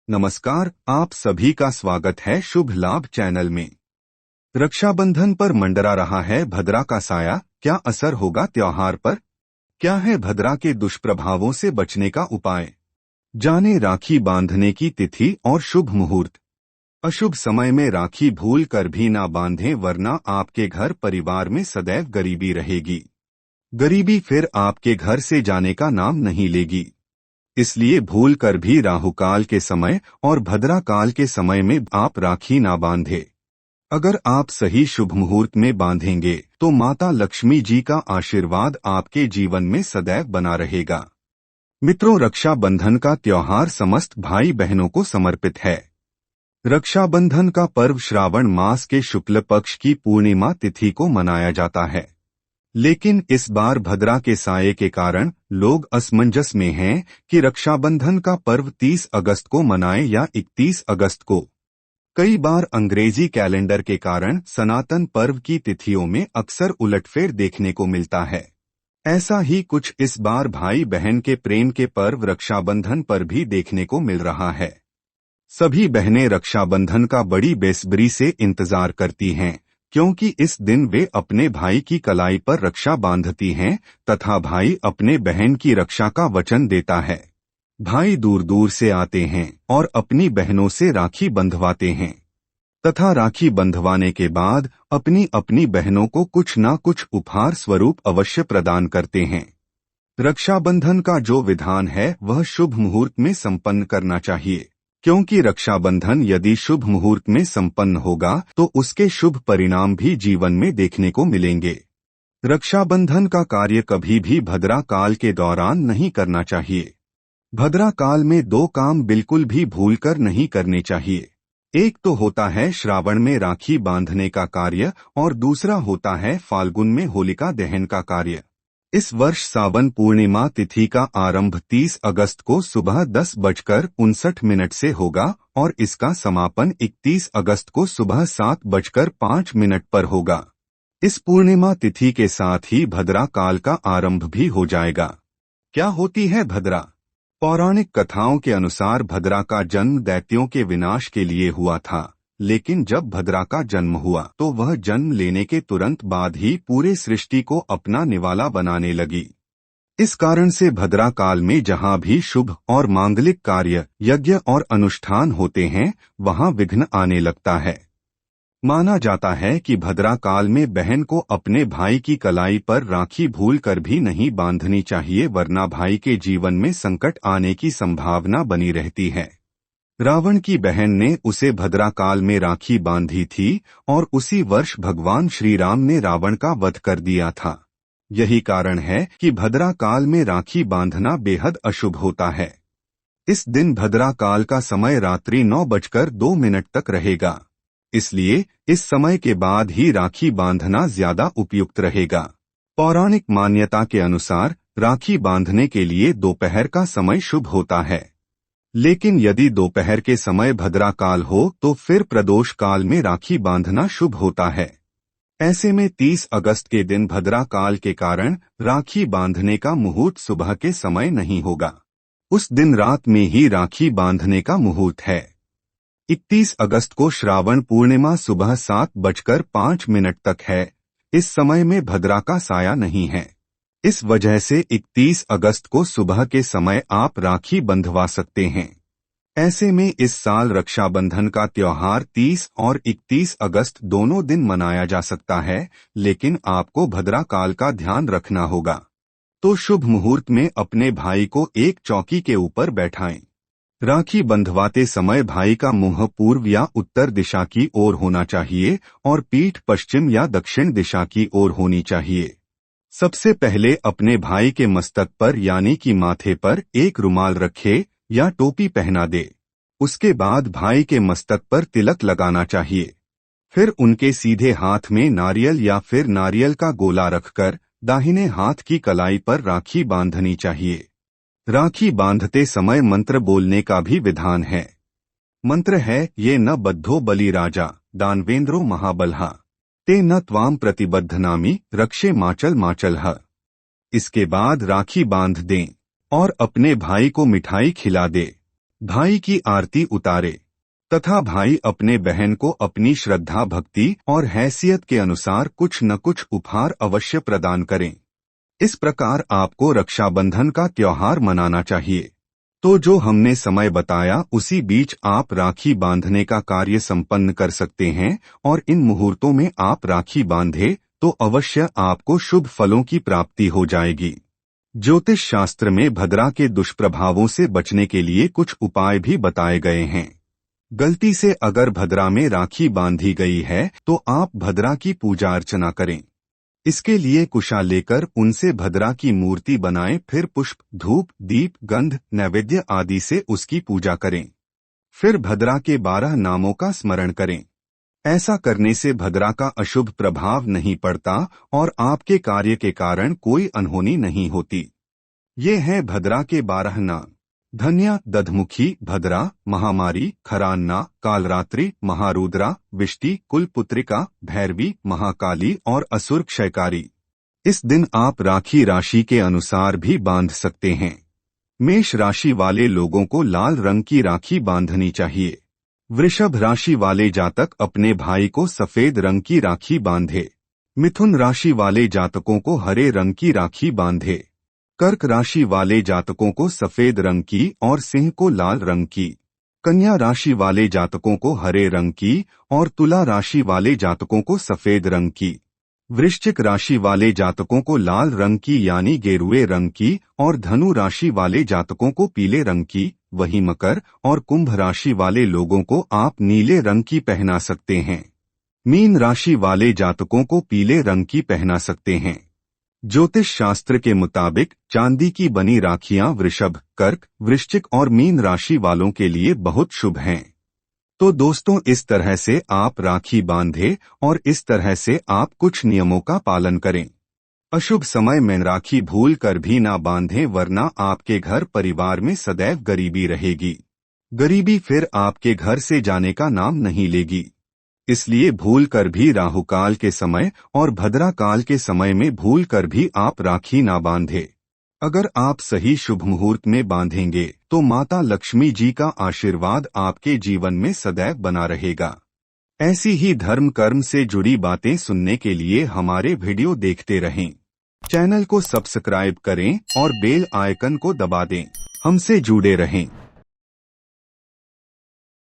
नमस्कार, आप सभी का स्वागत है शुभ लाभ चैनल में। रक्षाबंधन पर मंडरा रहा है भद्रा का साया, क्या असर होगा त्योहार पर? क्या है भद्रा के दुष्प्रभावों से बचने का उपाय? जाने राखी बांधने की तिथि और शुभ मुहूर्त। अशुभ समय में राखी भूल कर भी ना बांधें, वरना आपके घर परिवार में सदैव गरीबी रहेगी। गरीबी फिर आपके घर से जाने का नाम नहीं लेगी। इसलिए भूल कर भी राहुकाल के समय और भद्रा काल के समय में आप राखी ना बांधे। अगर आप सही शुभ मुहूर्त में बांधेंगे तो माता लक्ष्मी जी का आशीर्वाद आपके जीवन में सदैव बना रहेगा। मित्रों, रक्षाबंधन का त्योहार समस्त भाई बहनों को समर्पित है। रक्षाबंधन का पर्व श्रावण मास के शुक्ल पक्ष की पूर्णिमा तिथि को मनाया जाता है, लेकिन इस बार भद्रा के साये के कारण लोग असमंजस में हैं कि रक्षाबंधन का पर्व 30 अगस्त को मनाएं या 31 अगस्त को। कई बार अंग्रेजी कैलेंडर के कारण सनातन पर्व की तिथियों में अक्सर उलटफेर देखने को मिलता है। ऐसा ही कुछ इस बार भाई बहन के प्रेम के पर्व रक्षाबंधन पर भी देखने को मिल रहा है। सभी बहनें रक्षाबंधन का बड़ी बेसब्री से इंतजार करती हैं, क्योंकि इस दिन वे अपने भाई की कलाई पर रक्षा बांधती हैं तथा भाई अपने बहन की रक्षा का वचन देता है। भाई दूर दूर से आते हैं और अपनी बहनों से राखी बंधवाते हैं तथा राखी बंधवाने के बाद अपनी अपनी बहनों को कुछ न कुछ उपहार स्वरूप अवश्य प्रदान करते हैं। रक्षाबंधन का जो विधान है वह शुभ मुहूर्त में संपन्न करना चाहिए, क्योंकि रक्षाबंधन यदि शुभ मुहूर्त में संपन्न होगा तो उसके शुभ परिणाम भी जीवन में देखने को मिलेंगे। रक्षाबंधन का कार्य कभी भी भद्रा काल के दौरान नहीं करना चाहिए। भद्रा काल में दो काम बिल्कुल भी भूलकर नहीं करने चाहिए। एक तो होता है श्रावण में राखी बांधने का कार्य और दूसरा होता है फाल्गुन में होलिका दहन का कार्य। इस वर्ष सावन पूर्णिमा तिथि का आरंभ 30 अगस्त को सुबह 10:59 से होगा और इसका समापन 31 अगस्त को सुबह 7:05 पर होगा। इस पूर्णिमा तिथि के साथ ही भद्रा काल का आरंभ भी हो जाएगा। क्या होती है भद्रा? पौराणिक कथाओं के अनुसार भद्रा का जन्म दैत्यों के विनाश के लिए हुआ था, लेकिन जब भद्रा का जन्म हुआ तो वह जन्म लेने के तुरंत बाद ही पूरे सृष्टि को अपना निवाला बनाने लगी। इस कारण से भद्रा काल में जहाँ भी शुभ और मांगलिक कार्य, यज्ञ और अनुष्ठान होते हैं वहाँ विघ्न आने लगता है। माना जाता है कि भद्रा काल में बहन को अपने भाई की कलाई पर राखी भूल कर भी नहीं बांधनी चाहिए, वरना भाई के जीवन में संकट आने की संभावना बनी रहती है। रावण की बहन ने उसे भद्रा काल में राखी बांधी थी और उसी वर्ष भगवान श्री राम ने रावण का वध कर दिया था। यही कारण है कि भद्रा काल में राखी बांधना बेहद अशुभ होता है। इस दिन भद्रा काल का समय रात्रि 9:02 तक रहेगा, इसलिए इस समय के बाद ही राखी बांधना ज्यादा उपयुक्त रहेगा। पौराणिक मान्यता के अनुसार राखी बांधने के लिए दोपहर का समय शुभ होता है, लेकिन यदि दोपहर के समय भद्रा काल हो तो फिर प्रदोष काल में राखी बांधना शुभ होता है। ऐसे में 30 अगस्त के दिन भद्रा काल के कारण राखी बांधने का मुहूर्त सुबह के समय नहीं होगा। उस दिन रात में ही राखी बांधने का मुहूर्त है। 31 अगस्त को श्रावण पूर्णिमा सुबह 7:05 तक है। इस समय में भद्रा का साया नहीं है। इस वजह से 31 अगस्त को सुबह के समय आप राखी बंधवा सकते हैं। ऐसे में इस साल रक्षाबंधन का त्योहार 30 और 31 अगस्त दोनों दिन मनाया जा सकता है, लेकिन आपको भद्रा काल का ध्यान रखना होगा। तो शुभ मुहूर्त में अपने भाई को एक चौकी के ऊपर बैठाएं। राखी बंधवाते समय भाई का मुंह पूर्व या उत्तर दिशा की ओर होना चाहिए और पीठ पश्चिम या दक्षिण दिशा की ओर होनी चाहिए। सबसे पहले अपने भाई के मस्तक पर यानी कि माथे पर एक रुमाल रखे या टोपी पहना दे। उसके बाद भाई के मस्तक पर तिलक लगाना चाहिए। फिर उनके सीधे हाथ में नारियल या फिर नारियल का गोला रखकर दाहिने हाथ की कलाई पर राखी बांधनी चाहिए। राखी बांधते समय मंत्र बोलने का भी विधान है। मंत्र है, ये न बद्धो बलि राजा दानवेंद्रो महाबलहा ते न त्वाम प्रतिबद्धनामी रक्षे माचल माचलह। इसके बाद राखी बांध दें और अपने भाई को मिठाई खिला दे। भाई की आरती उतारे तथा भाई अपने बहन को अपनी श्रद्धा भक्ति और हैसियत के अनुसार कुछ न कुछ उपहार अवश्य प्रदान करें। इस प्रकार आपको रक्षाबंधन का त्योहार मनाना चाहिए। तो जो हमने समय बताया उसी बीच आप राखी बांधने का कार्य संपन्न कर सकते हैं और इन मुहूर्तों में आप राखी बांधे तो अवश्य आपको शुभ फलों की प्राप्ति हो जाएगी। ज्योतिष शास्त्र में भद्रा के दुष्प्रभावों से बचने के लिए कुछ उपाय भी बताए गए हैं। गलती से अगर भद्रा में राखी बांधी गई है तो आप भद्रा की पूजा अर्चना करें। इसके लिए कुशा लेकर उनसे भद्रा की मूर्ति बनाएं, फिर पुष्प, धूप, दीप, गंध, नैवेद्य आदि से उसकी पूजा करें। फिर भद्रा के 12 नामों का स्मरण करें। ऐसा करने से भद्रा का अशुभ प्रभाव नहीं पड़ता और आपके कार्य के कारण कोई अनहोनी नहीं होती। ये है भद्रा के 12 नाम। धन्या, दधमुखी, भद्रा, महामारी, खरान्ना, कालरात्रि, महारुद्रा, विष्टि, कुलपुत्रिका, भैरवी, महाकाली और असुर क्षयकारी। इस दिन आप राखी राशि के अनुसार भी बांध सकते हैं। मेष राशि वाले लोगों को लाल रंग की राखी बांधनी चाहिए। वृषभ राशि वाले जातक अपने भाई को सफेद रंग की राखी बांधे। मिथुन राशि वाले जातकों को हरे रंग की राखी बांधे। कर्क राशि वाले जातकों को सफेद रंग की और सिंह को लाल रंग की। कन्या राशि वाले जातकों को हरे रंग की और तुला राशि वाले जातकों को सफेद रंग की। वृश्चिक राशि वाले जातकों को लाल रंग की यानी गेरुए रंग की और धनु राशि वाले जातकों को पीले रंग की। वहीं मकर और कुंभ राशि वाले लोगों को आप नीले रंग की पहना सकते हैं। मीन राशि वाले जातकों को पीले रंग की पहना सकते हैं। ज्योतिष शास्त्र के मुताबिक चांदी की बनी राखियां वृषभ, कर्क, वृश्चिक और मीन राशि वालों के लिए बहुत शुभ हैं। तो दोस्तों, इस तरह से आप राखी बांधे और इस तरह से आप कुछ नियमों का पालन करें। अशुभ समय में राखी भूल कर भी ना बांधें, वरना आपके घर परिवार में सदैव गरीबी रहेगी। गरीबी फिर आपके घर से जाने का नाम नहीं लेगी। इसलिए भूल कर भी राहुकाल के समय और भद्रा काल के समय में भूल कर भी आप राखी ना बांधे। अगर आप सही शुभ मुहूर्त में बांधेंगे तो माता लक्ष्मी जी का आशीर्वाद आपके जीवन में सदैव बना रहेगा। ऐसी ही धर्म कर्म से जुड़ी बातें सुनने के लिए हमारे वीडियो देखते रहें। चैनल को सब्सक्राइब करें और बेल आइकन को दबा दें। हमसे जुड़े रहें।